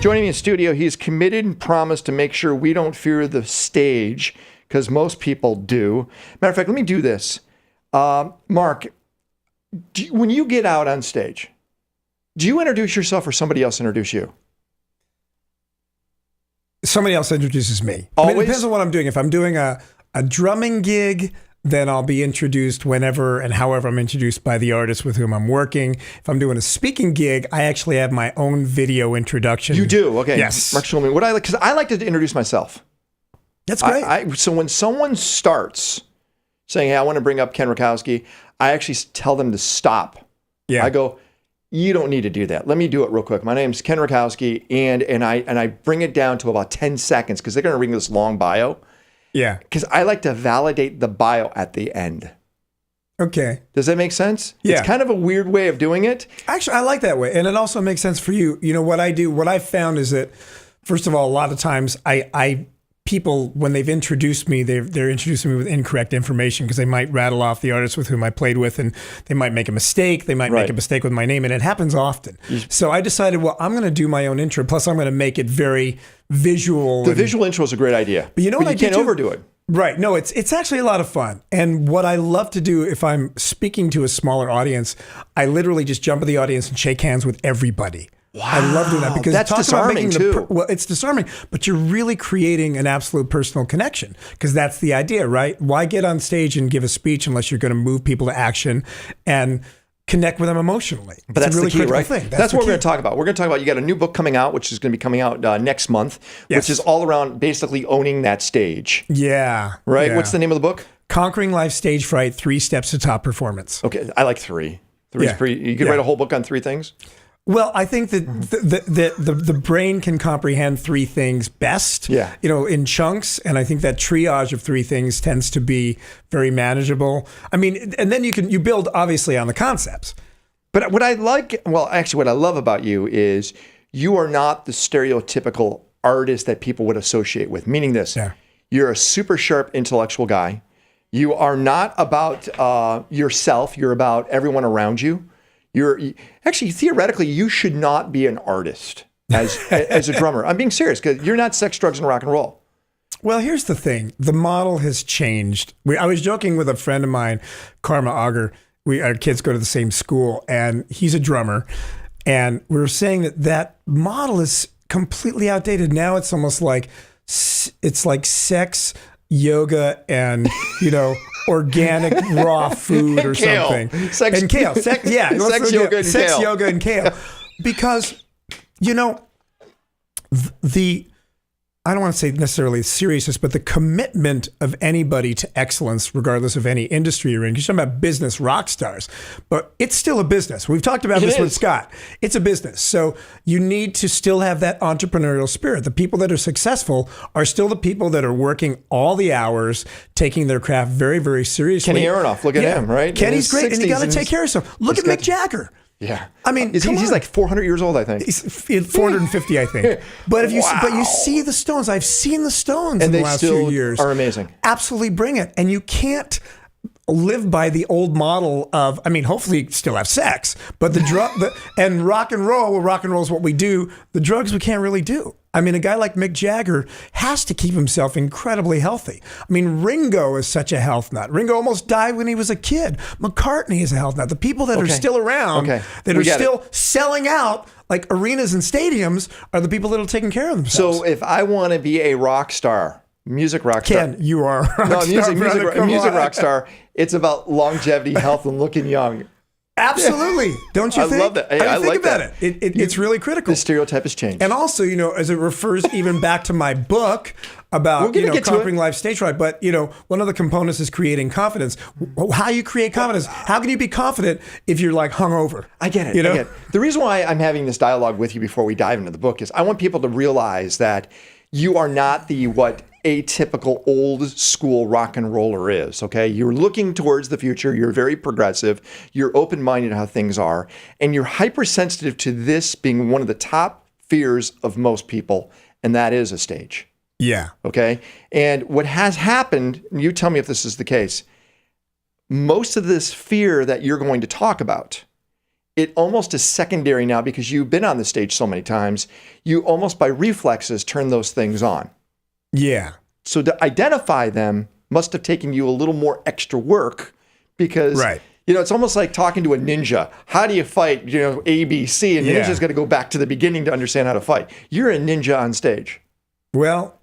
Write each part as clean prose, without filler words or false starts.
Joining me in studio, he's committed and promised to make sure we don't fear the stage, because most people do. Matter of fact, let me do this. Mark, when you get out on stage, do you introduce yourself or somebody else introduce you? Somebody else introduces me. Always? I mean, it depends on what I'm doing. If I'm doing a drumming gig, then I'll be introduced whenever and however I'm introduced by the artist with whom I'm working. If I'm doing a speaking gig, I actually have my own video introduction. You do? Okay. Yes. Mark Schulman. Because I like to introduce myself. That's great. So when someone starts saying, hey, I want to bring up Ken Rakowski, I actually tell them to stop. Yeah. I go, you don't need to do that. Let me do it real quick. My name's Ken Rakowski, and I bring it down to about 10 seconds because they're going to read this long bio. Yeah. Because I like to validate the bio at the end. Okay. Does that make sense? Yeah. It's kind of a weird way of doing it. Actually, I like that way. And it also makes sense for you. You know, what I do, what I've found is that, first of all, a lot of times people, when they've introduced me, they're introducing me with incorrect information because they might rattle off the artists with whom I played with, and they might make a mistake. They might make a mistake with my name, and it happens often. So I decided, well, I'm going to do my own intro. Plus, I'm going to make it very visual. The visual intro is a great idea. But you know what? You can't overdo it. Right. No, it's actually a lot of fun. And what I love to do if I'm speaking to a smaller audience, I literally just jump in the audience and shake hands with everybody. Wow. I love doing that because that's disarming too. Well, it's disarming, but you're really creating an absolute personal connection because that's the idea, right? Why get on stage and give a speech unless you're going to move people to action and connect with them emotionally? But that's really the key, right? Thing. That's what we're going to talk about. We're going to talk about, you got a new book coming out, which is going to be coming out next month, which is all around basically owning that stage. Yeah. Right? Yeah. What's the name of the book? Conquering Life Stage Fright, 3 Steps to Top Performance. Okay. I like 3. 3 is pretty, you could write a whole book on 3 things? Well, I think that the brain can comprehend 3 things best, you know, in chunks. And I think that triage of 3 things tends to be very manageable. I mean, and then you build obviously on the concepts. But what I love about you is you are not the stereotypical artist that people would associate with, meaning this, you're a super sharp intellectual guy. You are not about yourself. You're about everyone around you. You're actually, theoretically, you should not be an artist as a drummer. I'm being serious because you're not sex, drugs, and rock and roll. Well, here's the thing. The model has changed. I was joking with a friend of mine, Karma Auger. Our kids go to the same school, and he's a drummer. And we were saying that model is completely outdated. Now it's almost like sex, yoga, and, you know, organic raw food or kale. Something. Sex and kale. Sex, yoga, and kale. Because, you know, I don't want to say necessarily seriousness, but the commitment of anybody to excellence, regardless of any industry you're in, because you're talking about business rock stars, but it's still a business. We've talked about this with Scott. It's a business. So you need to still have that entrepreneurial spirit. The people that are successful are still the people that are working all the hours, taking their craft very, very seriously. Kenny Aronoff, look at him, right? Kenny's great, and you got to take care of yourself. Look at Mick Jagger. Yeah, I mean, he's like 400 years old, I think. He's 450, I think. But you see the Stones. I've seen the Stones in the last few years. Are amazing. Absolutely bring it. And you can't live by the old model of, I mean, hopefully you still have sex, but and rock and roll. Well, rock and roll is what we do. The drugs we can't really do. I mean, a guy like Mick Jagger has to keep himself incredibly healthy. I mean, Ringo is such a health nut. Ringo almost died when he was a kid. McCartney is a health nut. The people that are still around, that are still selling out like arenas and stadiums are the people that are taking care of themselves. So if I want to be a rock star, music rock star. Ken, you are a rock star. Music rock star. It's about longevity, health, and looking young. Absolutely. Don't you think? I love that. Hey, I think like about that. It's really critical. The stereotype has changed. And also, you know, as it refers even back to my book about, conquering life stage fright, but, you know, one of the components is creating confidence. How you create confidence? How can you be confident if you're like hungover? I get it. You know? I get it. The reason why I'm having this dialogue with you before we dive into the book is I want people to realize that you are not the atypical old school rock and roller is, okay? You're looking towards the future. You're very progressive. You're open-minded how things are. And you're hypersensitive to this being one of the top fears of most people, and that is a stage. Yeah. Okay? And what has happened, you tell me if this is the case, most of this fear that you're going to talk about it almost is secondary now because you've been on the stage so many times. You almost by reflexes turn those things on. Yeah. So to identify them must have taken you a little more extra work because, it's almost like talking to a ninja. How do you fight, A, B, C? And ninja's got to go back to the beginning to understand how to fight. You're a ninja on stage. Well,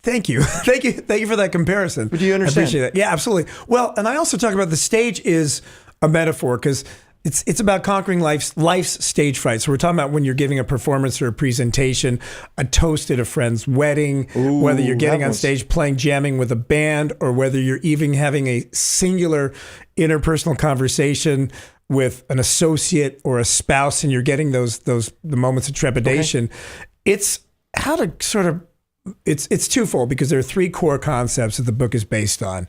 thank you. Thank you for that comparison. But do you understand? I appreciate that. Yeah, absolutely. Well, and I also talk about the stage is a metaphor because it's about conquering life's stage fright. So we're talking about when you're giving a performance or a presentation, a toast at a friend's wedding, whether you're getting on stage jamming with a band, or whether you're even having a singular interpersonal conversation with an associate or a spouse, and you're getting the moments of trepidation. Okay. It's how to sort of it's twofold because there are 3 core concepts that the book is based on.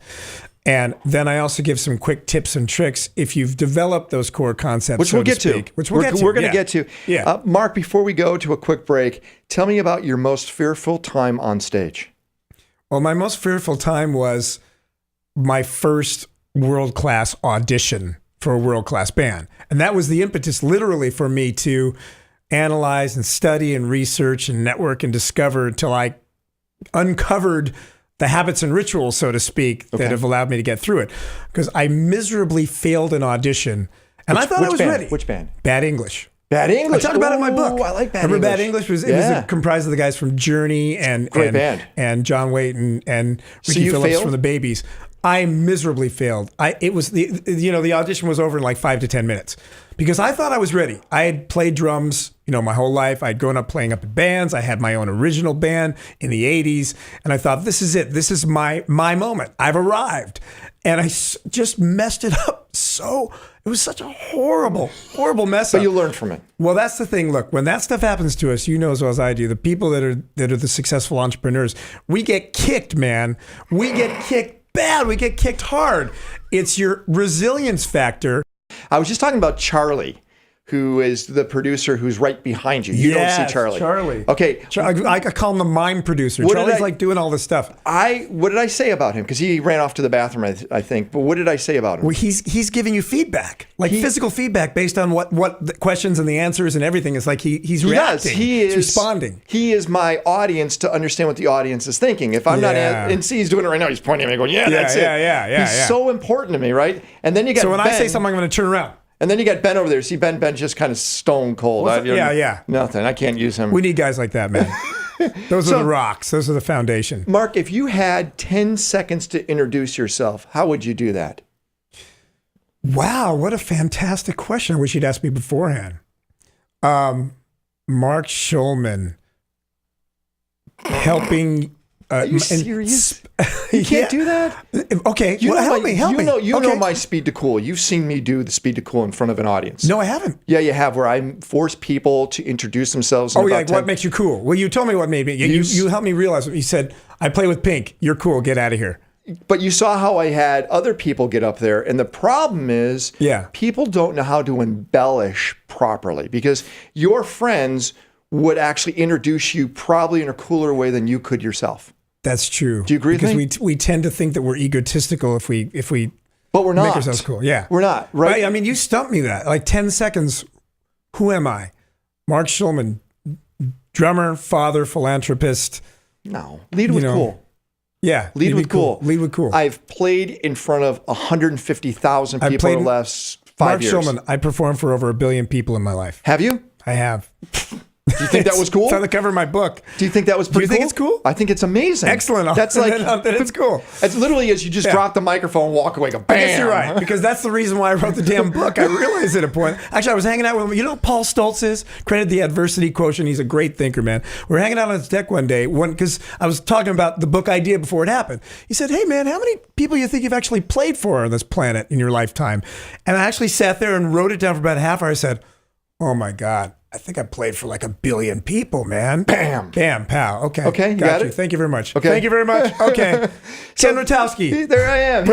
And then I also give some quick tips and tricks if you've developed those core concepts, which we'll get to. We're going to get to. Yeah. Mark, before we go to a quick break, tell me about your most fearful time on stage. Well, my most fearful time was my first world-class audition for a world-class band. And that was the impetus literally for me to analyze and study and research and network and discover until I uncovered the habits and rituals, so to speak, that have allowed me to get through it. Because I miserably failed an audition, and I thought I was ready. Which band? Bad English. Bad English. I talk about it in my book. I like Bad Remember English. Bad English? It was comprised of the guys from Journey and John Waite and Ricky Phillips failed? from the Babies. I miserably failed. It was the audition was over in like 5 to 10 minutes because I thought I was ready. I had played drums, my whole life. I'd grown up playing up in bands. I had my own original band in the 80s, and I thought, this is it. This is my moment. I've arrived, and I just messed it up. It was such a horrible mess up. But you learned from it. Well, that's the thing. Look, when that stuff happens to us, as well as I do, the people that are the successful entrepreneurs, we get kicked, man. We get kicked bad. We get kicked hard. It's your resilience factor. I was just talking about Charlie, who is the producer who's right behind you. You don't see Charlie. Charlie. Okay. I call him the mime producer. Charlie's like doing all this stuff. What did I say about him? Because he ran off to the bathroom, I think. But what did I say about him? Well, he's giving you feedback, physical feedback based on what the questions and the answers and everything. It's like he's reacting. He's responding. He is my audience to understand what the audience is thinking. If I'm not, and see, he's doing it right now. He's pointing at me going, that's it. Yeah. He's so important to me, right? And then you get So when Ben, I say something, I'm going to turn around. And then you got Ben over there. See, Ben's just kind of stone cold. Nothing. I can't use him. We need guys like that, man. Those are the rocks. Those are the foundation. Mark, if you had 10 seconds to introduce yourself, how would you do that? Wow, what a fantastic question. I wish you'd asked me beforehand. Mark Schulman, helping... Are you serious? You can't do that? Okay, help me. You know my speed to cool. You've seen me do the speed to cool in front of an audience. No, I haven't. Yeah, you have, where I force people to introduce themselves. What makes you cool? Well, you told me what made me. You helped me realize. You said, I play with Pink. You're cool. Get out of here. But you saw how I had other people get up there. And the problem is people don't know how to embellish properly because your friends would actually introduce you probably in a cooler way than you could yourself. That's true. Do you agree with me? Because we tend to think that we're egotistical if we but we're not. Make ourselves cool. Yeah. We're not, right? I mean, you stumped me that. Like 10 seconds. Who am I? Mark Schulman, drummer, father, philanthropist. No. Lead with cool. Yeah. Lead with cool. Lead with cool. I've played in front of 150,000 people in the last 5 years. Mark Schulman, I performed for over 1 billion people in my life. Have you? I have. Do you think that was cool? It's on the cover of my book. Do you think that was pretty cool? Do you think it's cool? I think it's amazing. Excellent. That's like it's cool. It's literally as you just drop the microphone and walk away, go bam. I guess you're right, because that's the reason why I wrote the damn book. I realized at a point. Actually, I was hanging out with him. You know who Paul Stoltz is? Credited the adversity quotient. He's a great thinker, man. We were hanging out on his deck one day because I was talking about the book idea before it happened. He said, "Hey, man, how many people you think you've actually played for on this planet in your lifetime?" And I actually sat there and wrote it down for about a half hour. I said, "Oh my God. I think I played for like 1 billion people, man." Bam. Bam, pow. Okay. Okay, got you. It? Thank you very much. Okay. Thank you very much. Okay. Ken Rotowski. There I am.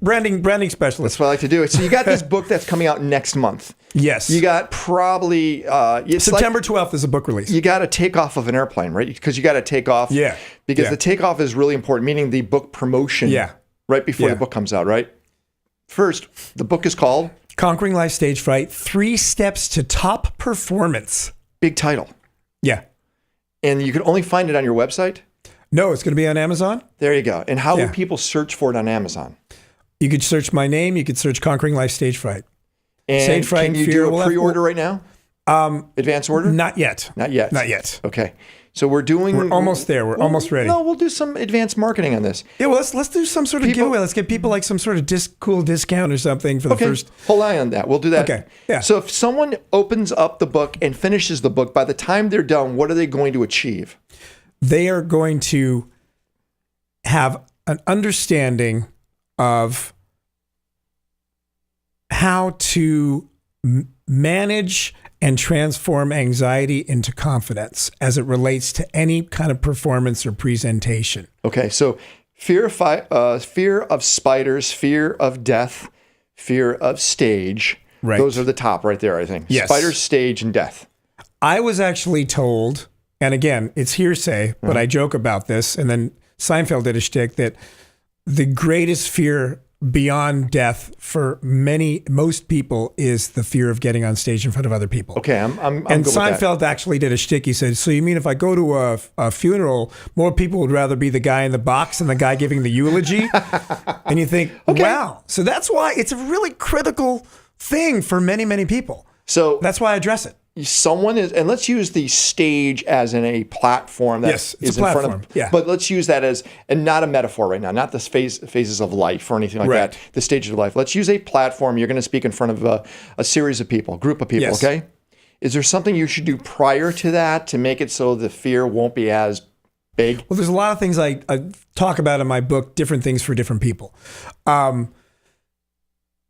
Branding specialist. That's what I like to do. So you got this book that's coming out next month. Yes. You got probably... September 12th is a book release. You got to take off of an airplane, right? Because you got to take off. Yeah. Because the takeoff is really important, meaning the book promotion. Yeah. Right before the book comes out, right? First, the book is called... Conquering Life Stage Fright, 3 Steps to Top Performance. Big title. Yeah. And you can only find it on your website? No, it's going to be on Amazon. There you go. And how would people search for it on Amazon? You could search my name. You could search Conquering Life Stage Fright. And Stage Fright, can you do a pre-order right now? Advance order? Not yet. Not yet. Not yet. Okay. So we're almost there. We're almost ready. No, we'll do some advanced marketing on this. Yeah, well, let's do some sort of giveaway. Let's get people like some sort of cool discount or something for the first. Hold on that. We'll do that. Okay. Yeah. So if someone opens up the book and finishes the book, by the time they're done, what are they going to achieve? They are going to have an understanding of how to manage and transform anxiety into confidence as it relates to any kind of performance or presentation. Okay, so fear of spiders, fear of death, fear of stage. Right. Those are the top right there, I think. Yes. Spiders, stage, and death. I was actually told, and again, it's hearsay, but I joke about this, and then Seinfeld did a shtick that the greatest fear beyond death for most people is the fear of getting on stage in front of other people. Okay, I'm and good with that. Seinfeld actually did a shtick. He said, so you mean if I go to a funeral, more people would rather be the guy in the box than the guy giving the eulogy? And you think, wow. So that's why it's a really critical thing for many, many people. So that's why I address it. Someone is, and let's use the stage as in a platform that is in front of. Yeah. But let's use that as, and not a metaphor right now, not the phases of life or anything like that. The stages of life. Let's use a platform. You're going to speak in front of a series of people, group of people. Yes. Okay. Is there something you should do prior to that to make it so the fear won't be as big? Well, there's a lot of things I talk about in my book, different things for different people.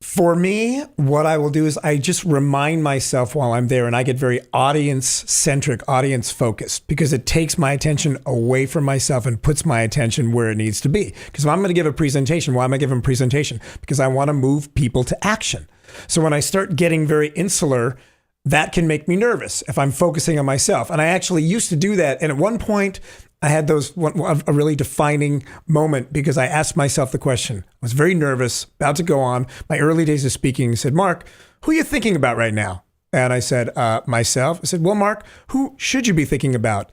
For me, what I will do is I just remind myself while I'm there, and I get very audience-centric, audience-focused, because it takes my attention away from myself and puts my attention where it needs to be. Because if I'm going to give a presentation, why am I giving a presentation? Because I want to move people to action. So when I start getting very insular, that can make me nervous if I'm focusing on myself. And I actually used to do that. And at one point, I had a really defining moment because I asked myself the question. I was very nervous, about to go on. My early days of speaking, I said, Mark, who are you thinking about right now? And I said, myself. I said, well, Mark, who should you be thinking about?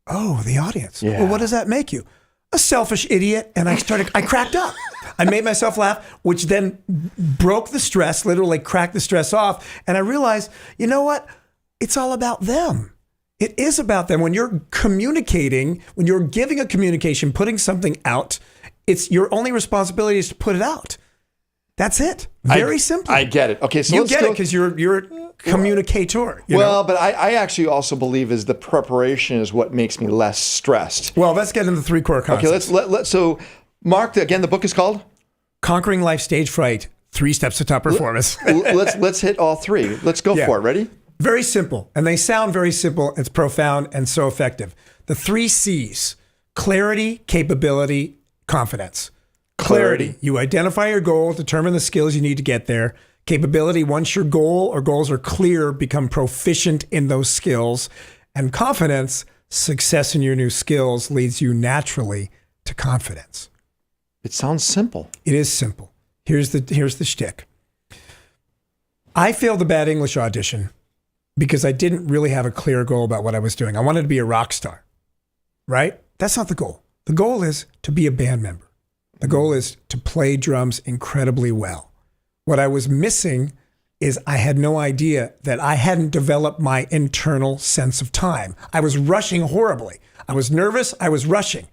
Oh, the audience. Yeah. Well, what does that make you? A selfish idiot. And I cracked up. I made myself laugh, which then broke the stress, literally cracked the stress off. And I realized, you know what? It's all about them. It is about them. When you're communicating, when you're giving a communication, putting something out, it's your only responsibility is to put it out. That's it. Very simple. I get it. Okay, so you get it because you're a communicator. But I actually also believe is the preparation is what makes me less stressed. Well, let's get into the 3 core concepts. Okay, so Mark, again, the book is called Conquering Life Stage Fright: 3 Steps to Top Performance. let's hit all 3. Let's go for it. Ready? Very simple. And they sound very simple. It's profound and so effective. The 3 C's: clarity, capability, confidence. Clarity. You identify your goal, determine the skills you need to get there. Capability, once your goal or goals are clear, become proficient in those skills. And confidence, success in your new skills leads you naturally to confidence. It sounds simple. It is simple. Here's the shtick. I failed the bad English audition because I didn't really have a clear goal about what I was doing. I wanted to be a rock star, right? That's not the goal. The goal is to be a band member. The goal is to play drums incredibly well. What I was missing is I had no idea that I hadn't developed my internal sense of time. I was rushing horribly. I was nervous. I was rushing.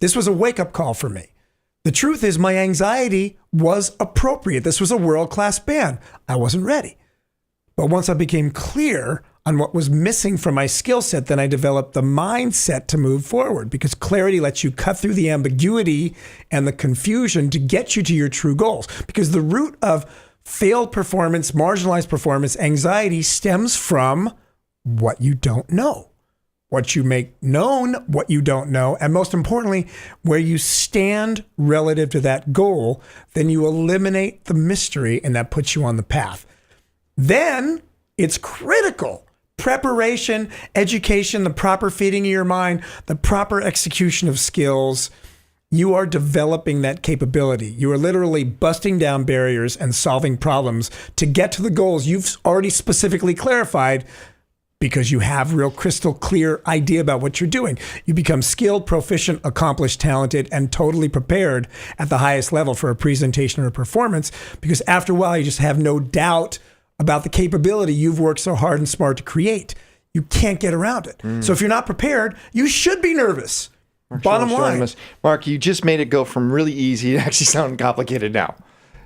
This was a wake-up call for me. The truth is my anxiety was appropriate. This was a world-class band. I wasn't ready. But once I became clear on what was missing from my skill set, then I developed the mindset to move forward, because clarity lets you cut through the ambiguity and the confusion to get you to your true goals. Because the root of failed performance, marginalized performance, anxiety stems from what you don't know, what you make known, what you don't know, and most importantly, where you stand relative to that goal. Then you eliminate the mystery, and that puts you on the path. Then it's critical. Preparation, education, the proper feeding of your mind, the proper execution of skills, you are developing that capability. You are literally busting down barriers and solving problems to get to the goals you've already specifically clarified because you have real crystal clear idea about what you're doing. You become skilled, proficient, accomplished, talented, and totally prepared at the highest level for a presentation or a performance, because after a while, you just have no doubt about the capability you've worked so hard and smart to create. You can't get around it. So if you're not prepared, you should be nervous. Bottom line. Mark, you just made it go from really easy to actually sound complicated now.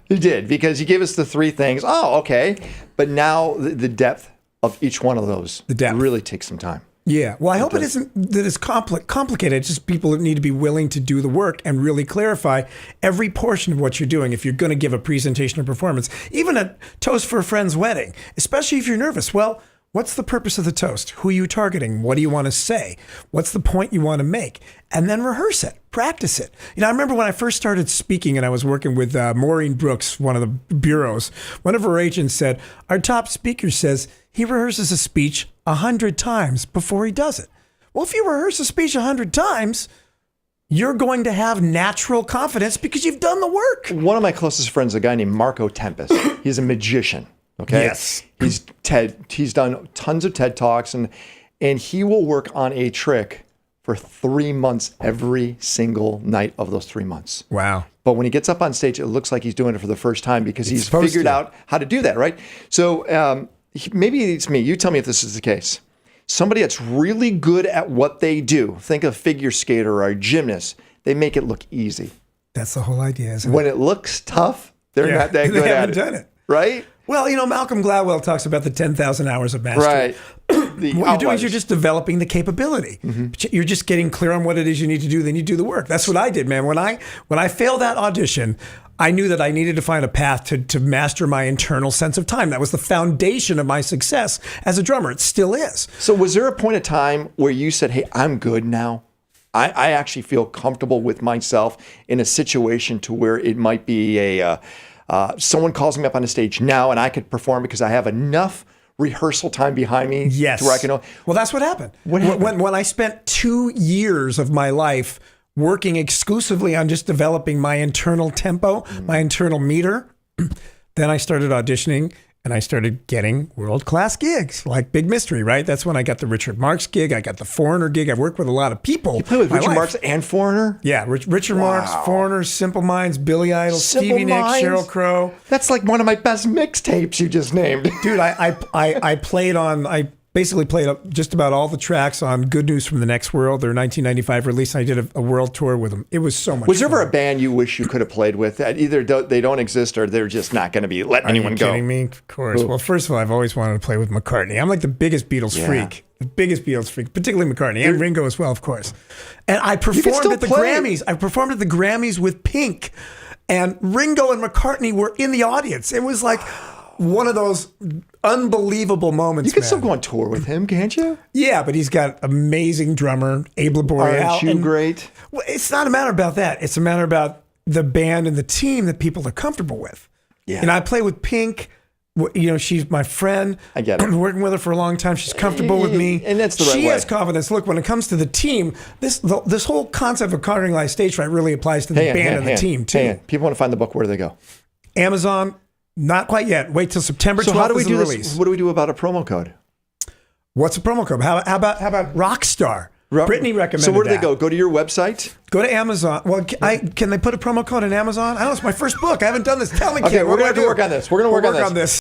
You did, because you gave us the 3 things. Oh, okay. But now the depth of each one of those really takes some time. Yeah. Well, I hope it isn't that it's complicated. It's just people that need to be willing to do the work and really clarify every portion of what you're doing if you're going to give a presentation or performance, even a toast for a friend's wedding, especially if you're nervous. Well, what's the purpose of the toast? Who are you targeting? What do you want to say? What's the point you want to make? And then rehearse it, practice it. I remember when I first started speaking and I was working with Maureen Brooks, one of the bureaus, one of her agents said, our top speaker says he rehearses a speech 100 times before he does it. Well, if you rehearse a speech 100 times, you're going to have natural confidence because you've done the work. One of my closest friends is a guy named Marco Tempest. He's a magician. Okay. Yes. He's done tons of TED Talks, and he will work on a trick for 3 months every single night of those 3 months. Wow. But when he gets up on stage, it looks like he's doing it for the first time because he's figured out how to do that, right? So maybe it's me. You tell me if this is the case. Somebody that's really good at what they do, think of a figure skater or a gymnast, they make it look easy. That's the whole idea, isn't it? When it looks tough, they're not that good at it. They haven't done it. Right? Well, Malcolm Gladwell talks about the 10,000 hours of mastery. Right. What you're doing is you're just developing the capability. You're just getting clear on what it is you need to do. Then you do the work. That's what I did, man. When I failed that audition, I knew that I needed to find a path to master my internal sense of time. That was the foundation of my success as a drummer. It still is. So was there a point of time where you said, hey, I'm good now? I actually feel comfortable with myself in a situation to where it might be someone calls me up on a stage now and I could perform because I have enough rehearsal time behind me. Yes. To where I can know. Well, that's what happened. When I spent 2 years of my life working exclusively on just developing my internal tempo, my internal meter, then I started auditioning and I started getting world-class gigs, like Big Mystery, right? That's when I got the Richard Marx gig. I got the Foreigner gig. I worked with a lot of people. You played with Richard Marx and Foreigner? Yeah, Richard Marx, Foreigner, Simple Minds, Billy Idol, Stevie Nicks, Sheryl Crow. That's like one of my best mixtapes you just named. Dude, I basically played just about all the tracks on Good News from the Next World, their 1995 release. And I did a world tour with them. It was so much fun. Was there ever a band you wish you could have played with that either they don't exist or they're just not going to be letting anyone go? Are you kidding me? Of course. Ooh. Well, first of all, I've always wanted to play with McCartney. I'm like the biggest Beatles freak. The biggest Beatles freak, particularly McCartney and Ringo as well, of course. And I performed at the Grammys. I performed at the Grammys with Pink. And Ringo and McCartney were in the audience. It was like one of those unbelievable moments. You can still go on tour with him, can't you? Yeah, but he's got amazing drummer, Abe Laboriel. Aren't you great? Well, it's not a matter about that. It's a matter about the band and the team that people are comfortable with. Yeah. And I play with Pink. She's my friend. I get it. I've been working with her for a long time. She's comfortable with me. And that's the right way. She has confidence. Look, when it comes to the team, this whole concept of conquering live stage fright really applies to the band and the team, too. People want to find the book. Where do they go? Amazon. Not quite yet. Wait till September 12th. So how do we do release. this? What do we do about a promo code? What's a promo code? How about Rockstar? Brittany recommended. So where do they go? Go to your website? Go to Amazon. Well, can they put a promo code in Amazon? I don't know. It's my first book. I haven't done this. Tell me, okay, kid. we're going to have to work on this. We're going to work on this.